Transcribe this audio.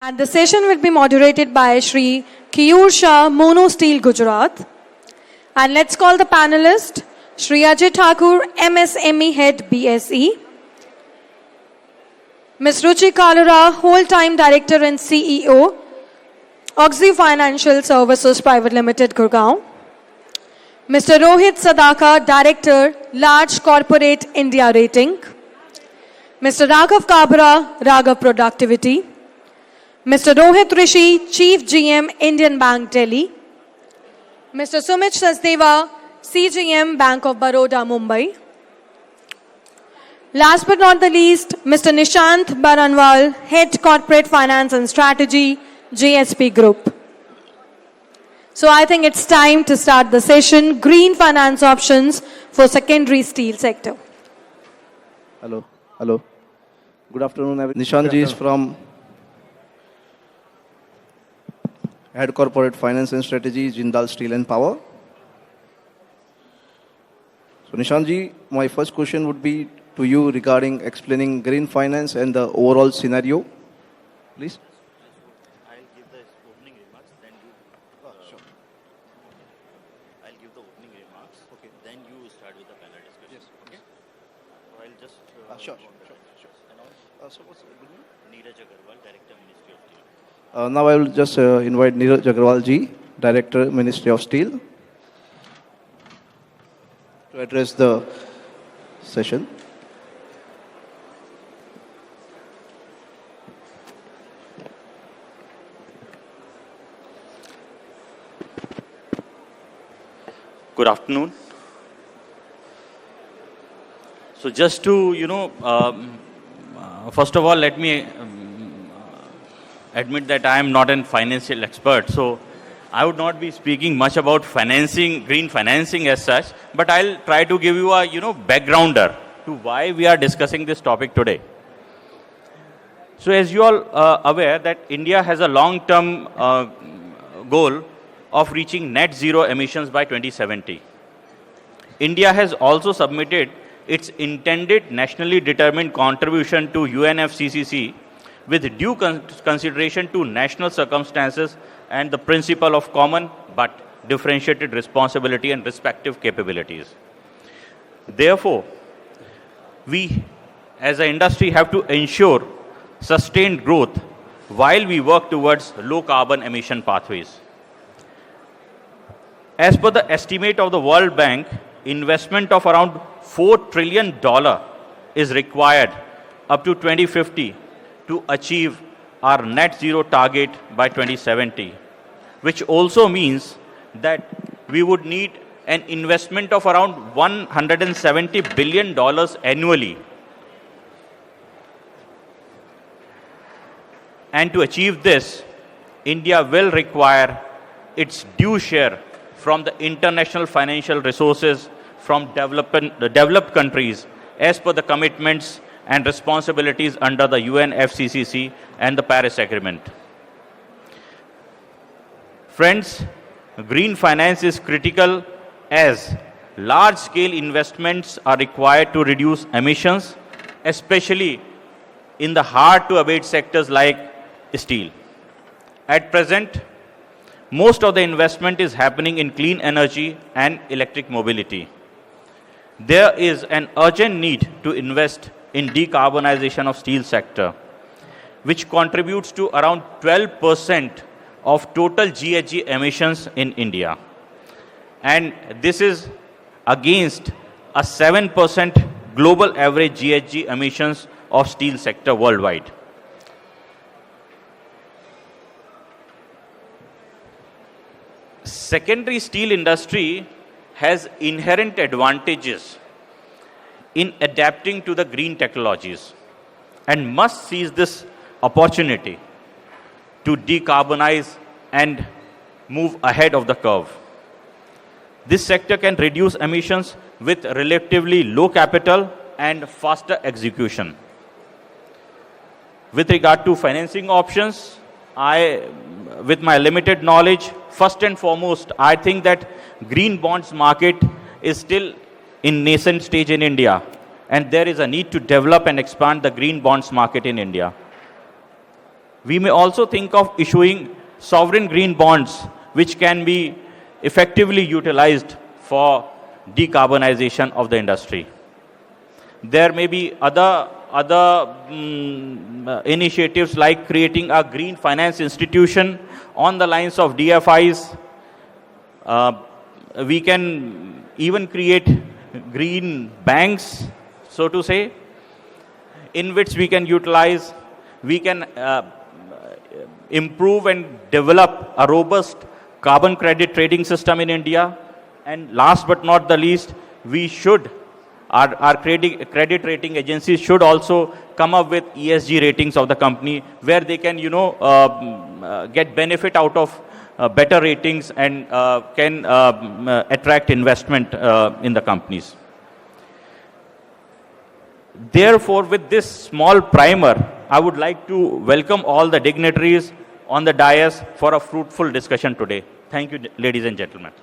And the session will be moderated by Shri Kiyur Shah, Mono Steel, Gujarat. And let's call the panelist, Shri Ajay Thakur, MSME Head, BSE. Ms. Ruchi Kalura, Whole-Time Director and CEO, Oxy Financial Services Private Limited, Gurgaon. Mr. Rohit Sadaka, Director, Large Corporate India Rating. Mr. Raghav Kabra, Raghav Productivity. Mr. Rohit Rishi, Chief GM, Indian Bank, Delhi. Mr. Sumit Sasdeva, CGM, Bank of Baroda, Mumbai. Last but not the least, Mr. Nishant Baranwal, Head Corporate Finance and Strategy, JSP Group. So I think it's time to start the session, Green Finance Options for Secondary Steel Sector. Hello. Good afternoon, everyone. Nishant ji is from Head Corporate Finance and Strategy, Jindal Steel and Power. So Nishant ji, my first question would be to you regarding explaining green finance and the overall scenario, please. I'll give the opening remarks, then you... sure. I'll give the opening remarks, okay. Then you start with the panel discussion. Yes. Okay? So I'll just... Sure. So what's the good name? Neeraj Agarwal, Director, Ministry of Steel. Now I will just invite Neeraj Agarwal ji, Director, Ministry of Steel, to address the session. Good afternoon. So just to, first of all, let me admit that I am not a financial expert. So I would not be speaking much about financing, green financing as such, but I'll try to give you a, backgrounder to why we are discussing this topic today. So as you all are aware that India has a long-term goal of reaching net zero emissions by 2070. India has also submitted its intended nationally determined contribution to UNFCCC with due consideration to national circumstances and the principle of common but differentiated responsibility and respective capabilities. Therefore, we as an industry have to ensure sustained growth while we work towards low carbon emission pathways. As per the estimate of the World Bank, investment of around $4 trillion is required up to 2050 to achieve our net zero target by 2070, which also means that we would need an investment of around $170 billion annually. And to achieve this, India will require its due share from the international financial resources from developed countries as per the commitments and responsibilities under the UNFCCC and the Paris Agreement. Friends, green finance is critical as large-scale investments are required to reduce emissions, especially in the hard-to-abate sectors like steel. At present, most of the investment is happening in clean energy and electric mobility. There is an urgent need to invest in decarbonization of steel sector, which contributes to around 12% of total GHG emissions in India. And this is against a 7% global average GHG emissions of steel sector worldwide. Secondary steel industry has inherent advantages in adapting to the green technologies and must seize this opportunity to decarbonize and move ahead of the curve. This sector can reduce emissions with relatively low capital and faster execution. With regard to financing options, with my limited knowledge, first and foremost, I think that green bonds market is still in nascent stage in India, and there is a need to develop and expand the green bonds market in India. We may also think of issuing sovereign green bonds, which can be effectively utilized for decarbonization of the industry. There may be other initiatives like creating a green finance institution on the lines of DFIs. We can even create green banks, so to say, in which we can utilize, we can improve and develop a robust carbon credit trading system in India. And last but not the least, we should, our credit rating agencies should also come up with ESG ratings of the company where they can, get benefit out of better ratings and can attract investment in the companies. Therefore, with this small primer, I would like to welcome all the dignitaries on the dais for a fruitful discussion today. Thank you, ladies and gentlemen.